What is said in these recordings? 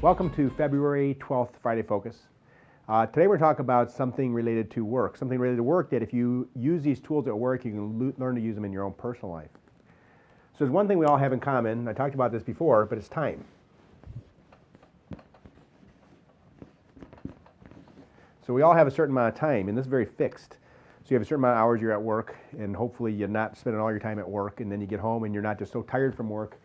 Welcome to February 12th Friday Focus. Today we're talking about something related to work, that if you use these tools at work, you can learn to use them in your own personal life. So there's one thing we all have in common, I talked about this before, but it's time. So we all have a certain amount of time, and this is very fixed. So you have a certain amount of hours you're at work, and hopefully you're not spending all your time at work, and then you get home and you're not just so tired from work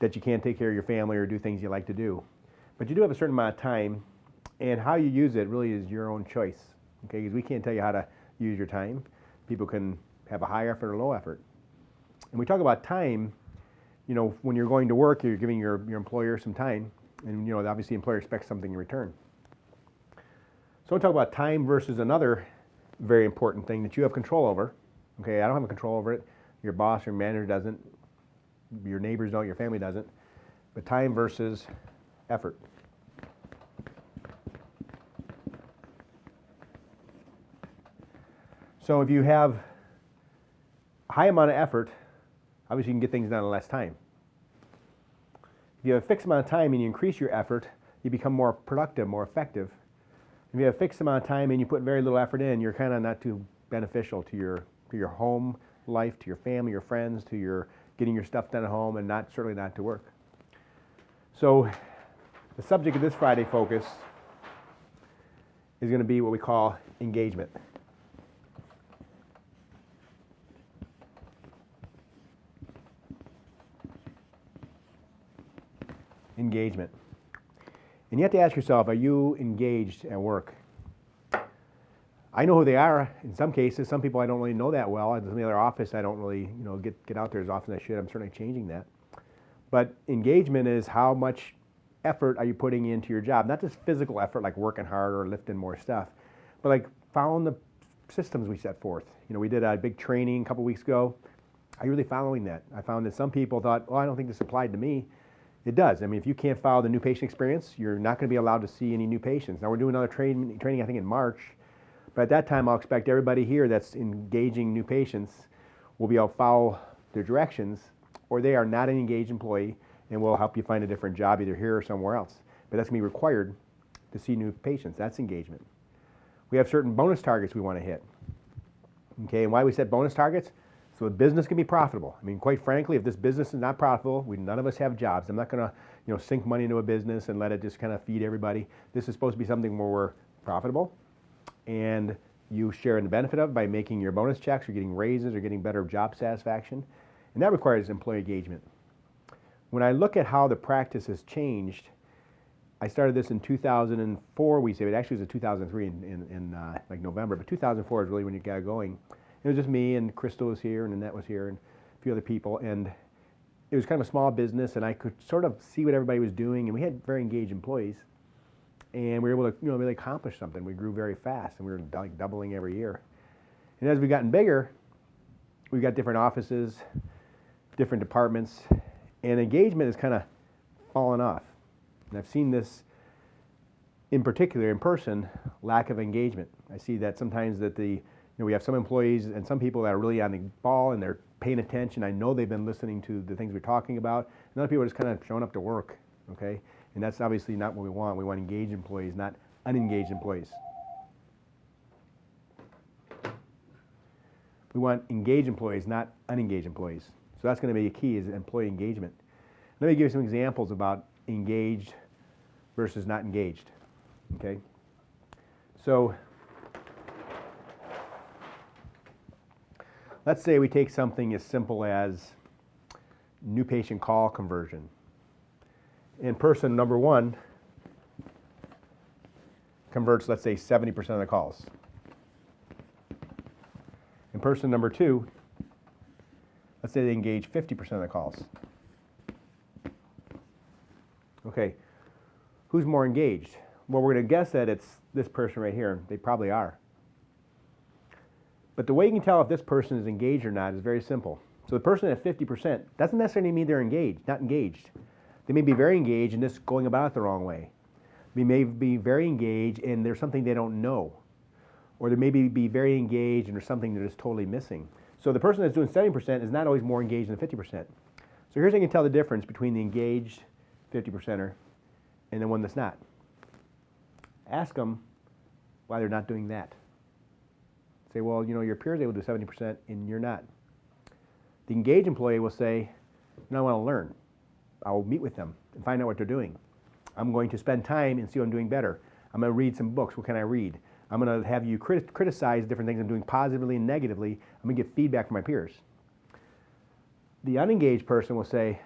that you can't take care of your family or do things you like to do. But you do have a certain amount of time, and how you use it really is your own choice, okay? Because we can't tell you how to use your time. People can have a high effort or low effort. And we talk about time, you know, when you're going to work, you're giving your employer some time, and you know, obviously the employer expects something in return. So we'll talk about time versus another very important thing that you have control over. Okay, I don't have control over it. Your boss or manager doesn't. Your neighbors don't, your family doesn't. But time versus effort. So if you have a high amount of effort, obviously you can get things done in less time. If you have a fixed amount of time and you increase your effort, you become more productive, more effective. If you have a fixed amount of time and you put very little effort in, you're kind of not too beneficial to your home life, to your family, your friends, to your getting your stuff done at home, and certainly not to work. So the subject of this Friday Focus is going to be what we call engagement. Engagement. And you have to ask yourself, are you engaged at work? I know who they are in some cases. Some people I don't really know that well. In the other office, I don't really get out there as often as I should. I'm certainly changing that. But engagement is how much effort are you putting into your job? Not just physical effort like working hard or lifting more stuff, but like following the systems we set forth. You know, we did a big training a couple weeks ago. Are you really following that? I found that some people thought, well, I don't think this applied to me. It does. I mean, if you can't follow the new patient experience, you're not going to be allowed to see any new patients. Now, we're doing another training, I think, in March. But at that time, I'll expect everybody here that's engaging new patients will be able to follow their directions, or they are not an engaged employee, and we'll help you find a different job either here or somewhere else. But that's going to be required to see new patients. That's engagement. We have certain bonus targets we want to hit. Okay, and why we set bonus targets? So the business can be profitable. I mean, quite frankly, if this business is not profitable, none of us have jobs. I'm not going to, sink money into a business and let it just kind of feed everybody. This is supposed to be something where we're profitable, and you share in the benefit of it by making your bonus checks or getting raises or getting better job satisfaction. And that requires employee engagement. When I look at how the practice has changed, I started this in 2004, we say, but actually it was in 2003 in like November, but 2004 is really when you got going. It was just me, and Crystal was here, and Annette was here, and a few other people, and it was kind of a small business, and I could sort of see what everybody was doing, and we had very engaged employees, and we were able to really accomplish something. We grew very fast, and we were like doubling every year. And as we've gotten bigger, we've got different offices, different departments, and engagement has kind of fallen off. And I've seen this in particular in person, lack of engagement. I see that sometimes that we have some employees and some people that are really on the ball and they're paying attention. I know they've been listening to the things we're talking about. And other people are just kind of showing up to work, okay? And that's obviously not what we want. We want engaged employees, not unengaged employees. We want engaged employees, not unengaged employees. So that's going to be a key, is employee engagement. Let me give you some examples about engaged versus not engaged, okay? So let's say we take something as simple as new patient call conversion. And person number one converts, let's say, 70% of the calls. And person number two, let's say they engage 50% of the calls. Okay, who's more engaged? Well, we're going to guess that it's this person right here. They probably are. But the way you can tell if this person is engaged or not is very simple. So the person at 50% doesn't necessarily mean they're engaged, not engaged. They may be very engaged and just going about it the wrong way. They may be very engaged and there's something they don't know. Or they may be very engaged and there's something they're just totally missing. So the person that's doing 70% is not always more engaged than 50%. So here's how you can tell the difference between the engaged 50%er and then one that's not. Ask them why they're not doing that. Say, well, your peers are able to do 70% and you're not. The engaged employee will say, I want to learn. I'll meet with them and find out what they're doing. I'm going to spend time and see what I'm doing better. I'm going to read some books. What can I read? I'm going to have you criticize different things I'm doing positively and negatively. I'm going to get feedback from my peers. The unengaged person will say,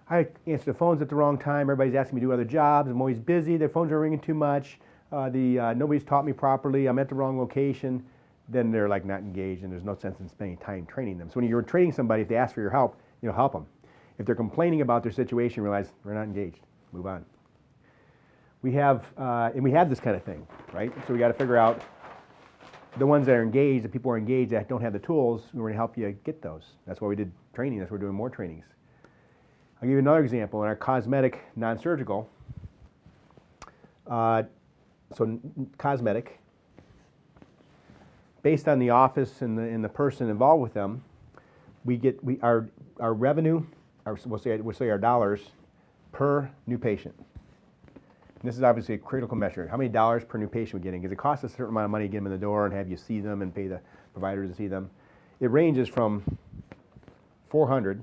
I answer the phones at the wrong time. Everybody's asking me to do other jobs. I'm always busy. Their phones are ringing too much. Nobody's taught me properly. I'm at the wrong location. Then they're like not engaged, and there's no sense in spending time training them. So when you're training somebody, if they ask for your help, help them. If they're complaining about their situation, realize we're not engaged. Move on. We have this kind of thing, right? So we got to figure out the ones that are engaged, the people who are engaged that don't have the tools. We're going to help you get those. That's why we did training. That's why we're doing more trainings. I'll give you another example. In our cosmetic non-surgical, cosmetic, based on the office and the person involved with them, our revenue, we'll say our dollars per new patient. And this is obviously a critical measure. How many dollars per new patient we're getting? Because it costs a certain amount of money to get them in the door and have you see them and pay the providers to see them. It ranges from $400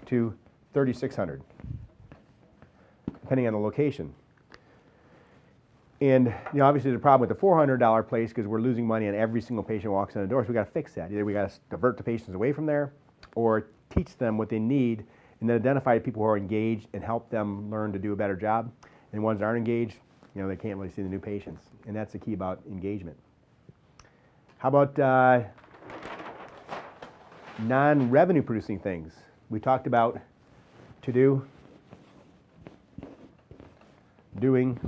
to $3,600, depending on the location. And obviously there's a problem with the $400 place because we're losing money on every single patient who walks in the door. So we got to fix that. Either we got to divert the patients away from there, or teach them what they need, and then identify people who are engaged and help them learn to do a better job. And ones that aren't engaged, they can't really see the new patients. And that's the key about engagement. How about non-revenue producing things? We talked about to do, doing,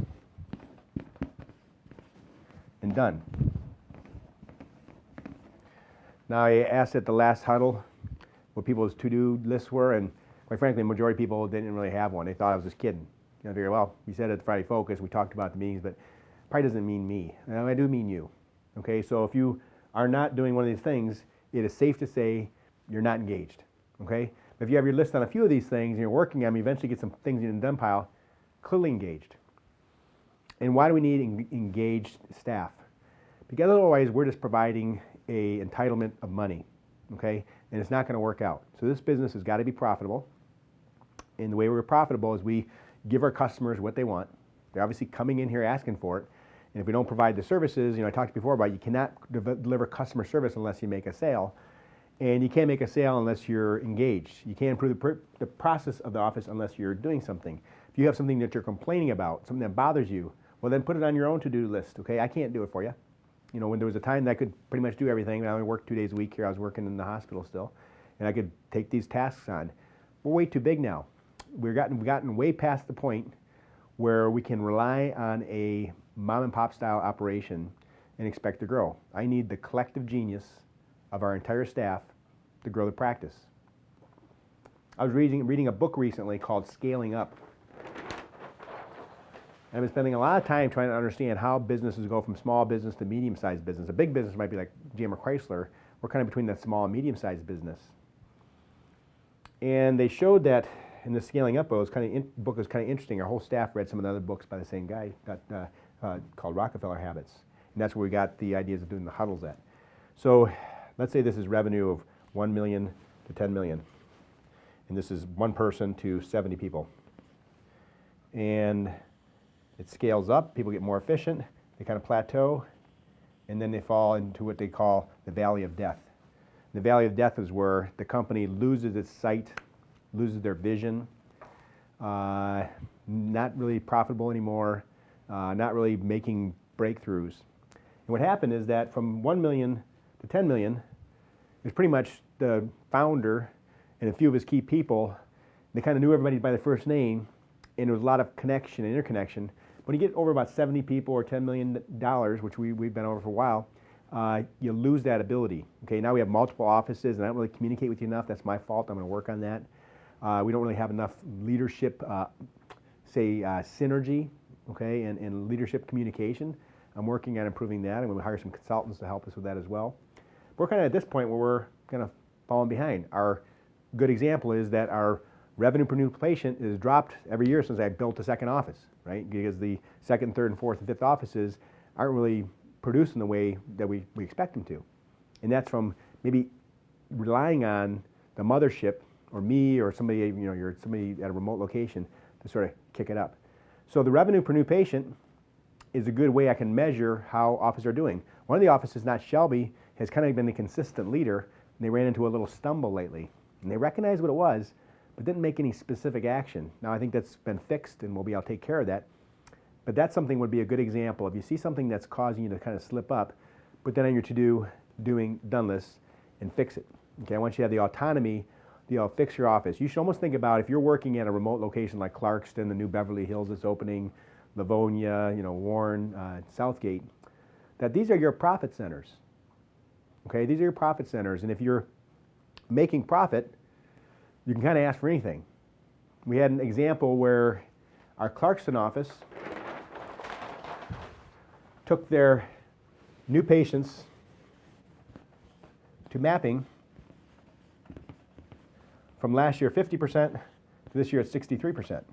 and done. Now I asked at the last huddle what people's to-do lists were, and quite frankly, the majority of people didn't really have one. They thought I was just kidding. I figured, well, we said at the Friday Focus, we talked about the meetings, but probably doesn't mean me. I do mean you. Okay, so if you are not doing one of these things, it is safe to say you're not engaged. Okay, if you have your list on a few of these things and you're working on them, you eventually get some things in the done pile, clearly engaged. And why do we need engaged staff? Because otherwise we're just providing a entitlement of money, okay? And it's not going to work out. So this business has got to be profitable. And the way we're profitable is we give our customers what they want. They're obviously coming in here asking for it. And if we don't provide the services, I talked before about you cannot deliver customer service unless you make a sale. And you can't make a sale unless you're engaged. You can't improve the process of the office unless you're doing something. If you have something that you're complaining about, something that bothers you, well then put it on your own to-do list, okay? I can't do it for you. When there was a time that I could pretty much do everything, I only worked 2 days a week here, I was working in the hospital still, and I could take these tasks on. We're way too big now. We've gotten way past the point where we can rely on a mom and pop style operation and expect to grow. I need the collective genius of our entire staff to grow the practice. I was reading a book recently called Scaling Up. I've been spending a lot of time trying to understand how businesses go from small business to medium-sized business. A big business might be like GM or Chrysler. We're kind of between that small and medium-sized business. And they showed that in the Scaling Up book was kind of interesting. Our whole staff read some of the other books by the same guy called Rockefeller Habits. And that's where we got the ideas of doing the huddles at. So let's say this is revenue of 1 million to 10 million. And this is one person to 70 people. And it scales up, people get more efficient, they kind of plateau, and then they fall into what they call the valley of death. The valley of death is where the company loses its sight, loses their vision, not really profitable anymore, not really making breakthroughs. And what happened is that from 1 million to 10 million, is pretty much the founder and a few of his key people. They kind of knew everybody by their first name, and there was a lot of connection and interconnection. When you get over about 70 people or $10 million, which we've been over for a while, you lose that ability. Okay, now we have multiple offices, and I don't really communicate with you enough. That's my fault. I'm going to work on that. We don't really have enough leadership, synergy, okay, and leadership communication. I'm working on improving that. I'm going to hire some consultants to help us with that as well. We're kind of at this point where we're kind of falling behind. Our good example is that our Revenue per new patient has dropped every year since I built a second office, right? Because the second, third, and fourth, and fifth offices aren't really producing the way that we expect them to. And that's from maybe relying on the mothership or me or somebody, you're somebody at a remote location to sort of kick it up. So the revenue per new patient is a good way I can measure how offices are doing. One of the offices, not Shelby, has kind of been the consistent leader, and they ran into a little stumble lately. And they recognized what it was, but didn't make any specific action. Now I think that's been fixed and we'll be able to take care of that. But that's something would be a good example. If you see something that's causing you to kind of slip up, put that on your to-do done list and fix it. Okay, I want you to have the autonomy to fix your office. You should almost think about if you're working at a remote location like Clarkston, the new Beverly Hills that's opening, Livonia, Warren, Southgate, that these are your profit centers. Okay, these are your profit centers, and if you're making profit, you can kind of ask for anything. We had an example where our Clarkston office took their new patients to mapping from last year 50% to this year at 63%.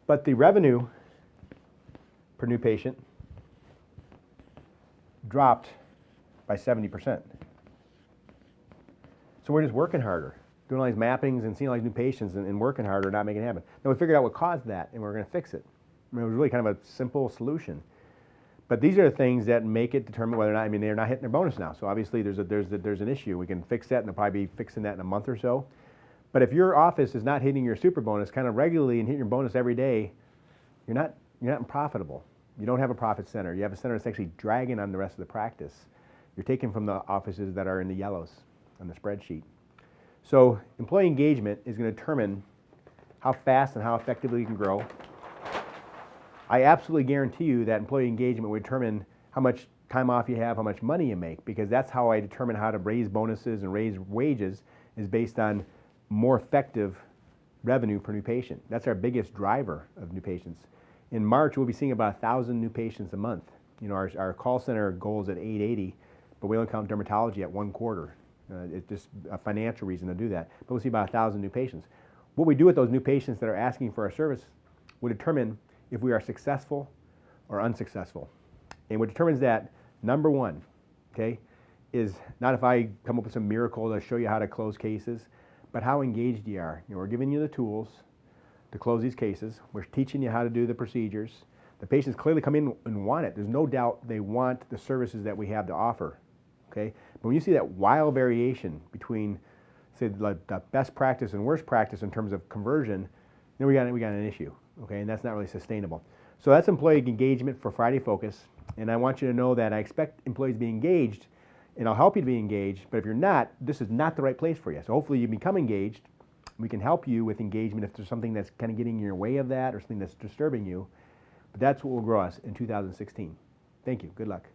But the revenue per new patient dropped by 70%. So we're just working harder, doing all these mappings and seeing all these new patients and working harder, not making it happen. Then we figured out what caused that, and we're going to fix it. I mean, it was really kind of a simple solution. But these are the things that make it determine whether or not, they're not hitting their bonus now. So obviously there's an issue. We can fix that, and they'll probably be fixing that in a month or so. But if your office is not hitting your super bonus kind of regularly and hitting your bonus every day, you're not profitable. You don't have a profit center. You have a center that's actually dragging on the rest of the practice. You're taking from the offices that are in the yellows on the spreadsheet. So employee engagement is going to determine how fast and how effectively you can grow. I absolutely guarantee you that employee engagement will determine how much time off you have, how much money you make, because that's how I determine how to raise bonuses and raise wages, is based on more effective revenue per new patient. That's our biggest driver of new patients. In March, we'll be seeing about 1,000 new patients a month. Our call center goal is at 880, but we only count dermatology at 1/4. It's just a financial reason to do that. But we'll see about 1,000 new patients. What we do with those new patients that are asking for our service will determine if we are successful or unsuccessful. And what determines that, number one, okay, is not if I come up with some miracle to show you how to close cases, but how engaged you are. We're giving you the tools to close these cases. We're teaching you how to do the procedures. The patients clearly come in and want it. There's no doubt they want the services that we have to offer. Okay? But when you see that wild variation between, say, the best practice and worst practice in terms of conversion, then we got an issue. Okay? And that's not really sustainable. So that's employee engagement for Friday Focus. And I want you to know that I expect employees to be engaged, and I'll help you to be engaged. But if you're not, this is not the right place for you. So hopefully you become engaged. We can help you with engagement if there's something that's kind of getting in your way of that or something that's disturbing you. But that's what will grow us in 2016. Thank you. Good luck.